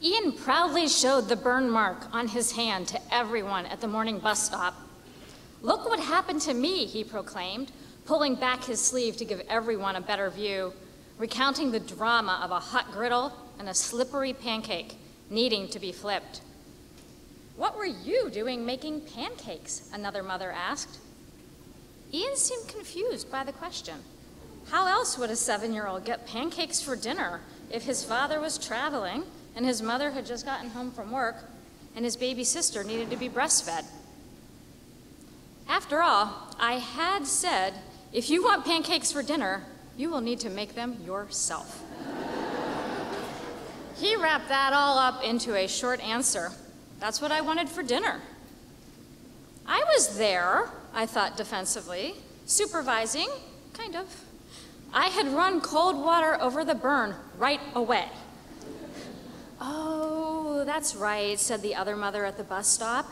Ian proudly showed the burn mark on his hand to everyone at the morning bus stop. "Look what happened to me," he proclaimed, pulling back his sleeve to give everyone a better view, recounting the drama of a hot griddle and a slippery pancake needing to be flipped. "What were you doing making pancakes?" another mother asked. Ian seemed confused by the question. How else would a 7-year-old get pancakes for dinner if his father was traveling and his mother had just gotten home from work and his baby sister needed to be breastfed? After all, I had said, if you want pancakes for dinner, you will need to make them yourself. He wrapped that all up into a short answer. That's what I wanted for dinner. I was there, I thought defensively, supervising, kind of. I had run cold water over the burn right away. "Oh, that's right," said the other mother at the bus stop.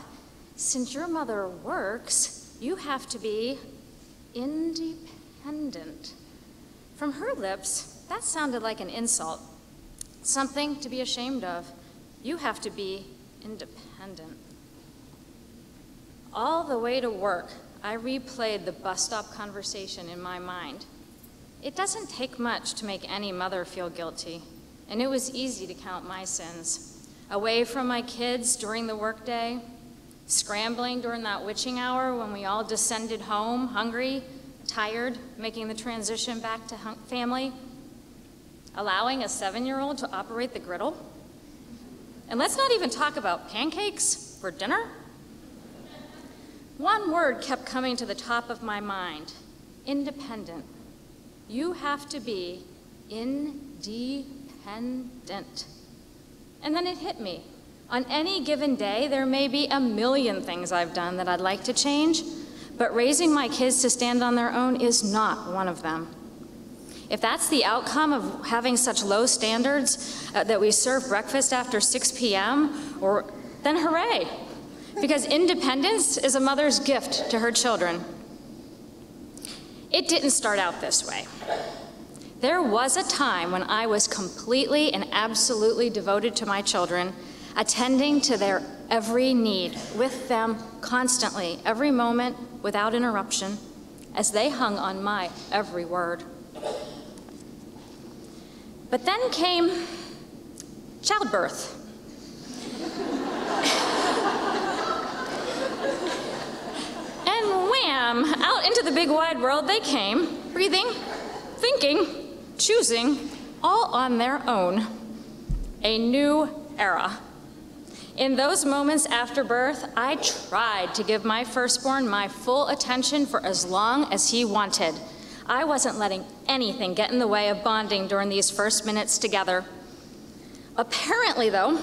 "Since your mother works, you have to be independent." From her lips, that sounded like an insult, something to be ashamed of. You have to be independent. All the way to work, I replayed the bus stop conversation in my mind. It doesn't take much to make any mother feel guilty, and it was easy to count my sins. Away from my kids during the workday, scrambling during that witching hour when we all descended home, hungry, tired, making the transition back to family, allowing a 7-year-old to operate the griddle. And let's not even talk about pancakes for dinner. One word kept coming to the top of my mind: independent. You have to be independent. And then it hit me. On any given day, there may be a million things I've done that I'd like to change, but raising my kids to stand on their own is not one of them. If that's the outcome of having such low standards that we serve breakfast after 6 p.m., then hooray, because independence is a mother's gift to her children. It didn't start out this way. There was a time when I was completely and absolutely devoted to my children, attending to their every need, with them constantly, every moment, without interruption, as they hung on my every word. But then came childbirth. And wham, out into the big wide world they came, breathing, thinking, choosing, all on their own. A new era. In those moments after birth, I tried to give my firstborn my full attention for as long as he wanted. I wasn't letting anything get in the way of bonding during these first minutes together. Apparently, though,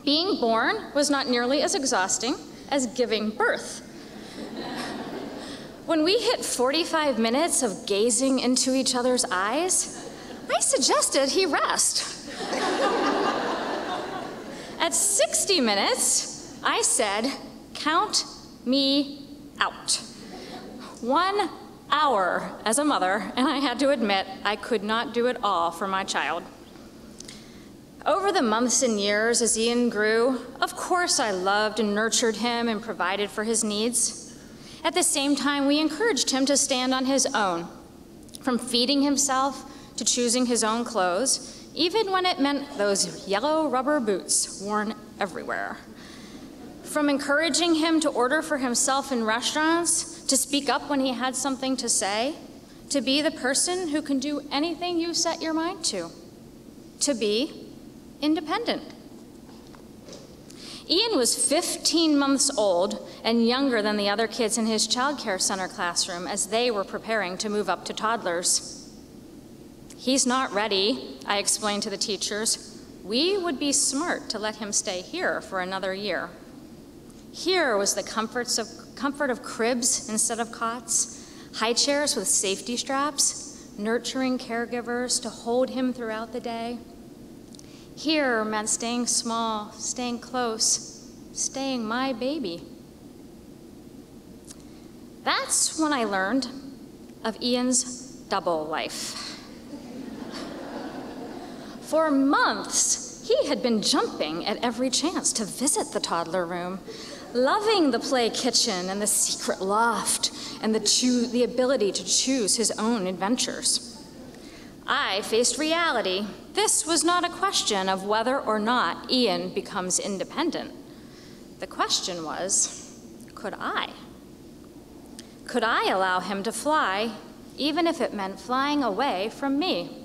being born was not nearly as exhausting as giving birth. When we hit 45 minutes of gazing into each other's eyes, I suggested he rest. At 60 minutes, I said, "Count me out." 1 hour as a mother, and I had to admit I could not do it all for my child. Over the months and years as Ian grew, of course I loved and nurtured him and provided for his needs. At the same time, we encouraged him to stand on his own, from feeding himself to choosing his own clothes, even when it meant those yellow rubber boots worn everywhere. From encouraging him to order for himself in restaurants, to speak up when he had something to say, to be the person who can do anything you set your mind to be independent. Ian was 15 months old and younger than the other kids in his child care center classroom as they were preparing to move up to toddlers. "He's not ready," I explained to the teachers. "We would be smart to let him stay here for another year." Here was the comfort of cribs instead of cots, high chairs with safety straps, nurturing caregivers to hold him throughout the day. Here meant staying small, staying close, staying my baby. That's when I learned of Ian's double life. For months, He had been jumping at every chance to visit the toddler room, loving the play kitchen and the secret loft and the ability to choose his own adventures. I faced reality. This was not a question of whether or not Ian becomes independent. The question was, could I? Could I allow him to fly, even if it meant flying away from me?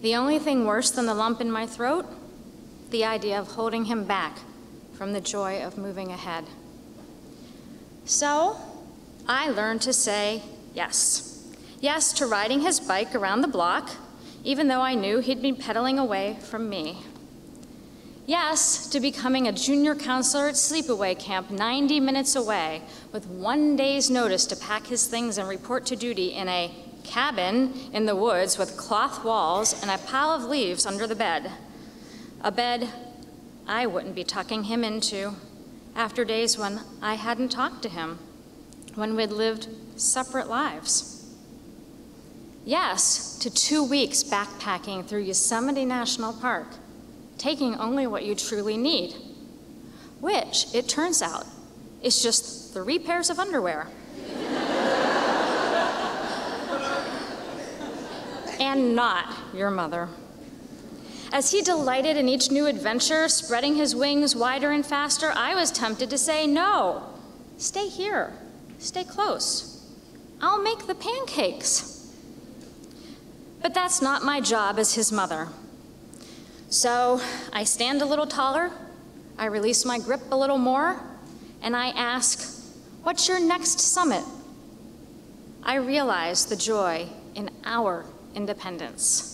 The only thing worse than the lump in my throat, the idea of holding him back from the joy of moving ahead. So I learned to say yes. Yes to riding his bike around the block, even though I knew he'd been pedaling away from me. Yes to becoming a junior counselor at sleepaway camp 90 minutes away with 1 day's notice to pack his things and report to duty in a cabin in the woods with cloth walls and a pile of leaves under the bed. A bed I wouldn't be tucking him into after days when I hadn't talked to him, when we'd lived separate lives. Yes to 2 weeks backpacking through Yosemite National Park, taking only what you truly need, which, it turns out, is just 3 pairs of underwear. And not your mother. As he delighted in each new adventure, spreading his wings wider and faster, I was tempted to say, no, stay here, stay close. I'll make the pancakes. But that's not my job as his mother. So I stand a little taller, I release my grip a little more, and I ask, what's your next summit? I realize the joy in our independence.